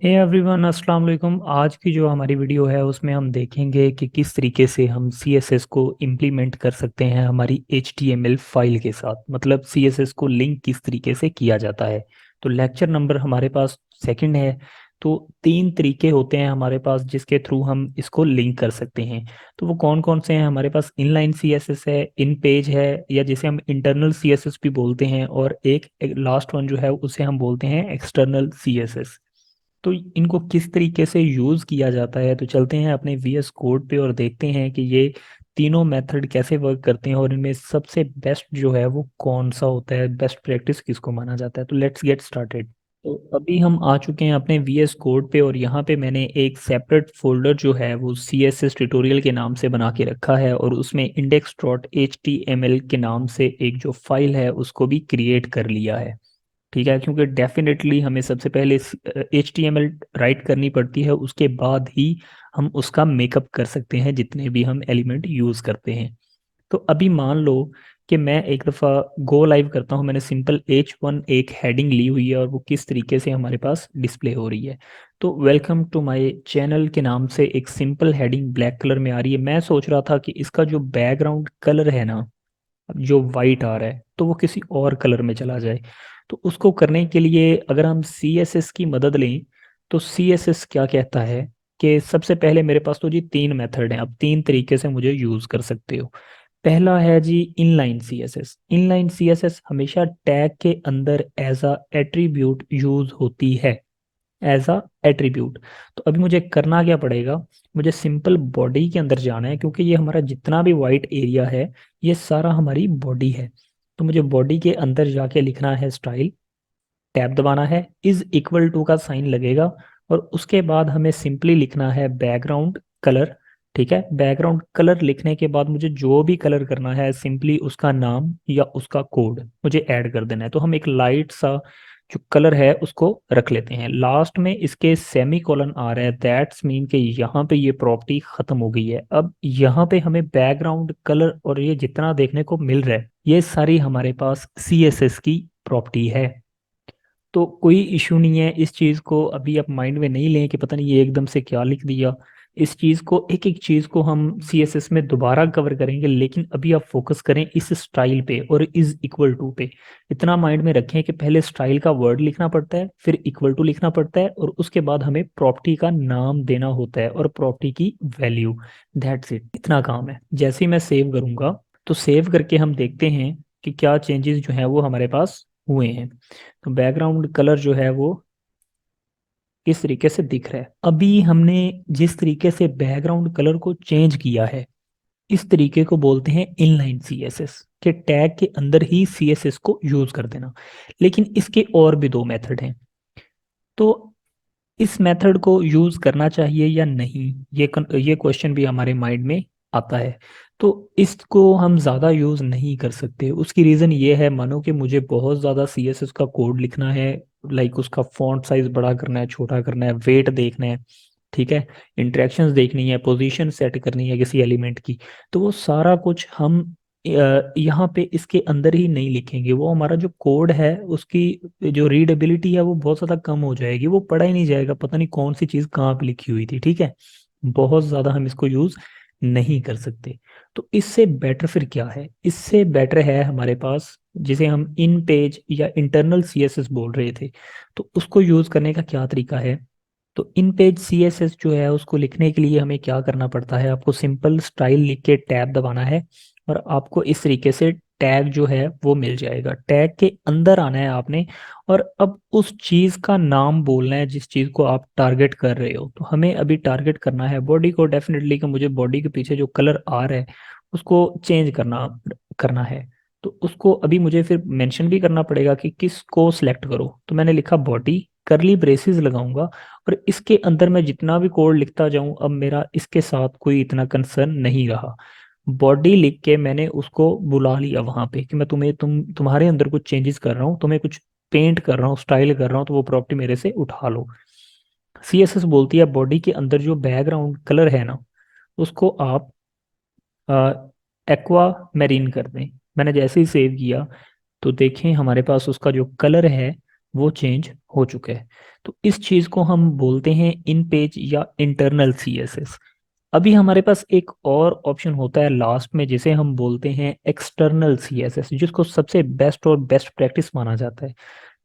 Hey everyone, अस्सलाम वालेकुम। आज की जो हमारी वीडियो है उसमें हम देखेंगे कि किस तरीके से हम CSS को इम्प्लीमेंट कर सकते हैं हमारी HTML फाइल के साथ। मतलब CSS को लिंक किस तरीके से किया जाता है। तो लेक्चर नंबर हमारे पास सेकंड है। तो तीन तरीके होते हैं हमारे पास जिसके थ्रू हम इसको लिंक कर सकते हैं। तो वो कौन कौन से हैं? हमारे पास इनलाइन CSS है, इन पेज है, या जिसे हम इंटरनल CSS भी बोलते हैं, और एक लास्ट वन जो है उसे हम बोलते हैं एक्सटर्नल CSS। तो इनको किस तरीके से यूज किया जाता है, तो चलते हैं अपने VS कोड पे और देखते हैं कि ये तीनों मेथड कैसे वर्क करते हैं और इनमें सबसे बेस्ट जो है वो कौन सा होता है, बेस्ट प्रैक्टिस किसको माना जाता है। तो लेट्स गेट स्टार्टेड। तो अभी हम आ चुके हैं अपने VS कोड पे और यहाँ पे मैंने एक सेपरेट फोल्डर जो है वो CSS ट्यूटोरियल के नाम से बना के रखा है, और उसमें index.html के नाम से एक जो फाइल है उसको भी क्रिएट कर लिया है। ठीक है, क्योंकि डेफिनेटली हमें सबसे पहले HTML राइट करनी पड़ती है, उसके बाद ही हम उसका मेकअप कर सकते हैं जितने भी हम एलिमेंट यूज करते हैं। तो अभी मान लो कि मैं एक दफ़ा गो लाइव करता हूँ। मैंने सिंपल H1 एक हेडिंग ली हुई है और वो किस तरीके से हमारे पास डिस्प्ले हो रही है। तो वेलकम टू माय चैनल के नाम से एक सिंपल हेडिंग ब्लैक कलर में आ रही है। मैं सोच रहा था कि इसका जो बैकग्राउंड कलर है ना, जो वाइट आ रहा है, तो वो किसी और कलर में चला जाए। तो उसको करने के लिए अगर हम CSS की मदद लें, तो CSS क्या कहता है कि सबसे पहले मेरे पास तो जी तीन मेथड हैं। अब तीन तरीके से मुझे यूज कर सकते हो। पहला है जी इनलाइन CSS। इनलाइन CSS हमेशा टैग के अंदर एज अ एट्रीब्यूट यूज होती है, एज अ एट्रीब्यूट। तो अभी मुझे करना क्या पड़ेगा? मुझे सिंपल बॉडी के अंदर जाना है, क्योंकि ये हमारा जितना भी वाइट एरिया है ये सारा हमारी बॉडी है। तो मुझे बॉडी के अंदर जाके लिखना है स्टाइल, टैब दबाना है, इज इक्वल टू का साइन लगेगा, और उसके बाद हमें सिंपली लिखना है बैकग्राउंड कलर। ठीक है, बैकग्राउंड कलर लिखने के बाद मुझे जो भी कलर करना है सिंपली उसका नाम या उसका कोड मुझे ऐड कर देना है। तो हम एक लाइट सा जो कलर है उसको रख लेते हैं। लास्ट में इसके सेमी कॉलन आ रहा है, दैट्स मीन कि यहाँ पे ये प्रॉपर्टी खत्म हो गई है। अब यहाँ पे हमें बैकग्राउंड कलर और ये जितना देखने को मिल रहा है ये सारी हमारे पास CSS की प्रॉपर्टी है। तो कोई इशू नहीं है। इस चीज़ को अभी आप माइंड में नहीं लें कि पता नहीं ये एकदम से क्या लिख दिया। इस चीज़ को, एक एक चीज़ को हम CSS में दोबारा कवर करेंगे, लेकिन अभी आप फोकस करें इस स्टाइल पे और इज इक्वल टू पे। इतना माइंड में रखें कि पहले स्टाइल का वर्ड लिखना पड़ता है, फिर इक्वल टू लिखना पड़ता है, और उसके बाद हमें प्रॉपर्टी का नाम देना होता है और प्रॉपर्टी की वैल्यू। दैट्स इट, इतना काम है। जैसे ही मैं सेव करूंगा, तो सेव करके हम देखते हैं कि क्या चेंजेस जो हैं वो हमारे पास हुए हैं। तो बैकग्राउंड कलर जो है वो इस तरीके से दिख रहा है। अभी हमने जिस तरीके से बैकग्राउंड कलर को चेंज किया है, इस तरीके को बोलते हैं इनलाइन CSS, के टैग के अंदर ही CSS को यूज कर देना। लेकिन इसके और भी दो मेथड हैं। तो इस मेथड को यूज करना चाहिए या नहीं, ये क्वेश्चन भी हमारे माइंड में आता है। तो इसको हम ज़्यादा यूज नहीं कर सकते। उसकी रीज़न ये है, मानो कि मुझे बहुत ज़्यादा CSS का कोड लिखना है, लाइक उसका फॉन्ट साइज बड़ा करना है, छोटा करना है, वेट देखना है, ठीक है, इंटरेक्शंस देखनी है, पोजीशन सेट करनी है किसी एलिमेंट की। तो वो सारा कुछ हम यहाँ पे इसके अंदर ही नहीं लिखेंगे। वो हमारा जो कोड है उसकी जो रीडेबिलिटी है वो बहुत ज़्यादा कम हो जाएगी, वो पढ़ा ही नहीं जाएगा, पता नहीं कौन सी चीज़ कहाँ पे लिखी हुई थी। ठीक है, बहुत ज़्यादा हम इसको यूज़ नहीं कर सकते। तो इससे बेटर फिर क्या है? इससे बेटर है हमारे पास जिसे हम इन पेज या इंटरनल CSS बोल रहे थे। तो उसको यूज़ करने का क्या तरीका है? तो इन पेज CSS जो है उसको लिखने के लिए हमें क्या करना पड़ता है? आपको सिंपल स्टाइल लिख के टैब दबाना है, और आपको इस तरीके से टैग जो है वो मिल जाएगा। टैग के अंदर आना है आपने, और अब उस चीज का नाम बोलना है जिस चीज को आप टारगेट कर रहे हो। तो हमें अभी टारगेट करना है बॉडी को, डेफिनेटली कि मुझे बॉडी के पीछे जो कलर आ रहा है उसको चेंज करना करना है। तो उसको अभी मुझे फिर मेंशन भी करना पड़ेगा कि किसको सिलेक्ट करो। तो मैंने लिखा बॉडी, करली ब्रेसेस लगाऊंगा, और इसके अंदर मैं जितना भी कोड लिखता जाऊं अब मेरा इसके साथ कोई इतना कंसर्न नहीं रहा। बॉडी लिख के मैंने उसको बुला लिया वहां पे कि मैं तुम्हारे अंदर कुछ चेंजेस कर रहा हूँ, तुम्हें कुछ पेंट कर रहा हूँ, स्टाइल कर रहा हूँ, तो वो प्रॉपर्टी मेरे से उठा लो। CSS बोलती है बॉडी के अंदर जो बैकग्राउंड कलर है ना, उसको आप एक्वा मैरीन कर दें। मैंने जैसे ही सेव किया तो देखें हमारे पास उसका जो कलर है वो चेंज हो चुका है। तो इस चीज़ को हम बोलते हैं इन पेज या इंटरनल सीएसएस। अभी हमारे पास एक और ऑप्शन होता है लास्ट में, जिसे हम बोलते हैं एक्सटर्नल सीएसएस, जिसको सबसे बेस्ट और बेस्ट प्रैक्टिस माना जाता है।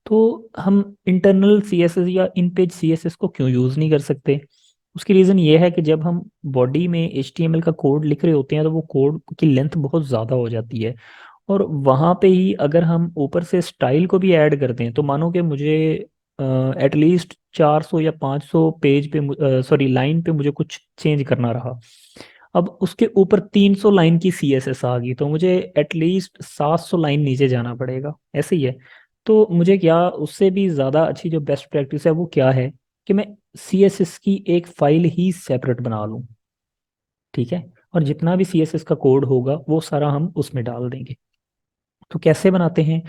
तो हम इंटरनल सीएसएस या इन पेज सीएसएस को क्यों यूज़ नहीं कर सकते? उसकी रीज़न ये है कि जब हम बॉडी में एचटीएमएल का कोड लिख रहे होते हैं तो वो कोड की लेंथ बहुत ज़्यादा हो जाती है। और वहाँ पे ही अगर हम ऊपर से स्टाइल को भी ऐड कर दें, तो मानो कि मुझे एटलीस्ट 400 या 500 पेज पे, सॉरी, लाइन पे मुझे कुछ चेंज करना रहा। अब उसके ऊपर 300 लाइन की सीएसएस आ गई, तो मुझे एटलीस्ट 700 लाइन नीचे जाना पड़ेगा। ऐसे ही है। तो मुझे क्या, उससे भी ज़्यादा अच्छी जो बेस्ट प्रैक्टिस है वो क्या है, कि मैं सीएसएस की एक फाइल ही सेपरेट बना लूँ। ठीक है। और जितना भी सीएसएस का कोड होगा वो सारा हम उसमें डाल देंगे। तो कैसे बनाते हैं?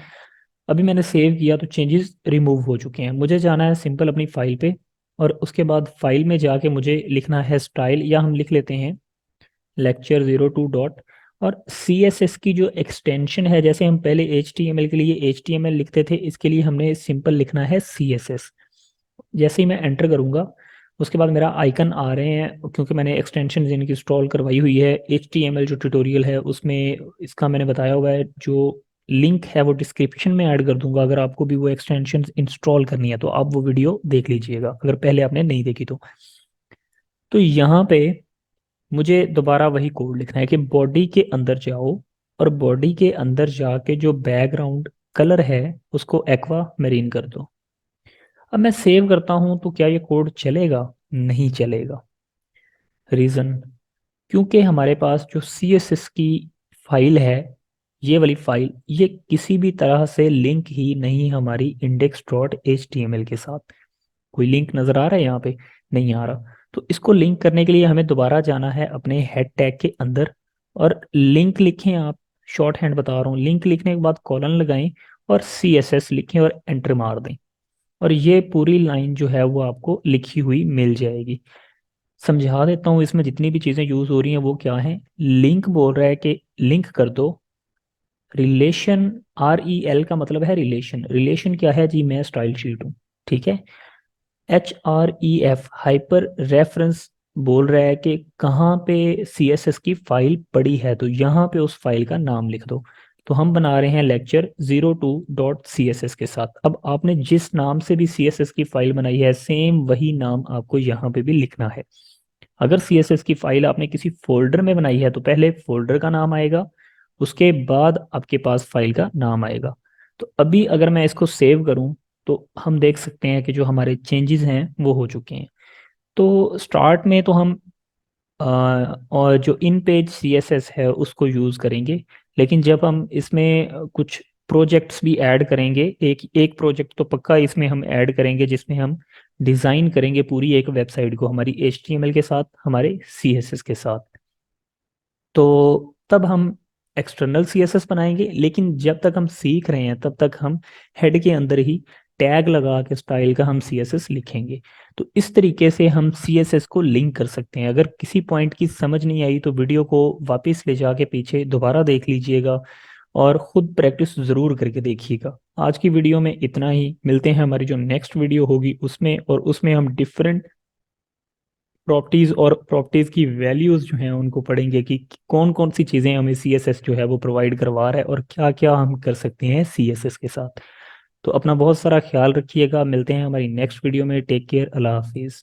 अभी मैंने सेव किया तो चेंजेस रिमूव हो चुके हैं। मुझे जाना है सिंपल अपनी फाइल पे, और उसके बाद फाइल में जाके मुझे लिखना है स्टाइल, या हम लिख लेते हैं lecture02 डॉट। और सी एस एस की जो एक्सटेंशन है, जैसे हम पहले एच टी एम एल के लिए एच टी एम एल लिखते थे, इसके लिए हमने सिंपल लिखना है सी एस एस। जैसे ही मैं एंटर करूंगा, उसके बाद मेरा आइकन आ रहे हैं, क्योंकि मैंने एक्सटेंशन इनकी इंस्टॉल करवाई हुई है। एच टी एम एल जो ट्यूटोरियल है उसमें इसका मैंने बताया हुआ है। जो लिंक है वो डिस्क्रिप्शन में ऐड कर दूंगा, अगर आपको भी वो एक्सटेंशन इंस्टॉल करनी है तो आप वो वीडियो देख लीजिएगा, अगर पहले आपने नहीं देखी तो। तो यहाँ पे मुझे दोबारा वही कोड लिखना है कि बॉडी के अंदर जाओ, और बॉडी के अंदर जाके जो बैकग्राउंड कलर है उसको एक्वा मेरीन कर दो। अब मैं सेव करता हूं तो क्या ये कोड चलेगा? नहीं चलेगा। रीजन, क्योंकि हमारे पास जो सी एस एस की फाइल है, ये वाली फाइल, ये किसी भी तरह से लिंक ही नहीं हमारी index dot H T M L के साथ। कोई लिंक नजर आ रहा है यहाँ पे? नहीं आ रहा। तो इसको लिंक करने के लिए हमें दोबारा जाना है अपने हेड टैग के अंदर, और लिंक लिखें आप। शॉर्ट हैंड बता रहा हूँ, लिंक लिखने के बाद कॉलन लगाएं और सी एस एस लिखें और एंटर मार दें, और ये पूरी लाइन जो है वो आपको लिखी हुई मिल जाएगी। समझा देता हूँ, इसमें जितनी भी चीज़ें यूज़ हो रही हैं वो क्या हैं। लिंक बोल रहा है कि लिंक कर दो रिलेशन। आर ई एल का मतलब है रिलेशन। रिलेशन क्या है जी? मैं स्टाइल शीट हूँ। ठीक है। H R E F hyper reference बोल रहा है कि कहाँ पे सी एस एस की फाइल पड़ी है, तो यहाँ पे उस फाइल का नाम लिख दो। तो हम बना रहे हैं lecture02.css के साथ। अब आपने जिस नाम से भी सी एस एस की फाइल बनाई है, सेम वही नाम आपको यहाँ पे भी लिखना है। अगर सी एस एस की फाइल आपने किसी फोल्डर में बनाई है तो पहले फोल्डर का नाम आएगा, उसके बाद आपके पास फाइल का नाम आएगा। तो अभी अगर मैं इसको सेव करूं, तो हम देख सकते हैं कि जो हमारे चेंजेस हैं वो हो चुके हैं। तो स्टार्ट में तो हम और जो in page C S S है उसको यूज़ करेंगे, लेकिन जब हम इसमें कुछ प्रोजेक्ट्स भी ऐड करेंगे, एक एक प्रोजेक्ट तो पक्का इसमें हम ऐड करेंगे, जिसमें हम डिज़ाइन करेंगे पूरी एक वेबसाइट को हमारी एच टी एम एल के साथ, हमारे सी एस एस के साथ। तो तब हम एक्सटर्नल सीएसएस बनाएंगे, लेकिन जब तक हम सीख रहे हैं तब तक हम हेड के अंदर ही टैग लगा के स्टाइल का हम सीएसएस लिखेंगे। तो इस तरीके से हम सीएसएस को लिंक कर सकते हैं। अगर किसी पॉइंट की समझ नहीं आई तो वीडियो को वापस ले जाके पीछे दोबारा देख लीजिएगा, और खुद प्रैक्टिस ज़रूर करके देखिएगा। आज की वीडियो में इतना ही। मिलते हैं हमारी जो नेक्स्ट वीडियो होगी उसमें, और उसमें हम डिफरेंट प्रॉपर्टीज और प्रॉपर्टीज की वैल्यूज जो हैं उनको पढ़ेंगे कि कौन कौन सी चीज़ें हमें सीएसएस जो है वो प्रोवाइड करवा रहा है, और क्या क्या हम कर सकते हैं सीएसएस के साथ। तो अपना बहुत सारा ख्याल रखिएगा। मिलते हैं हमारी नेक्स्ट वीडियो में। Take care. अल्लाह हाफिज़।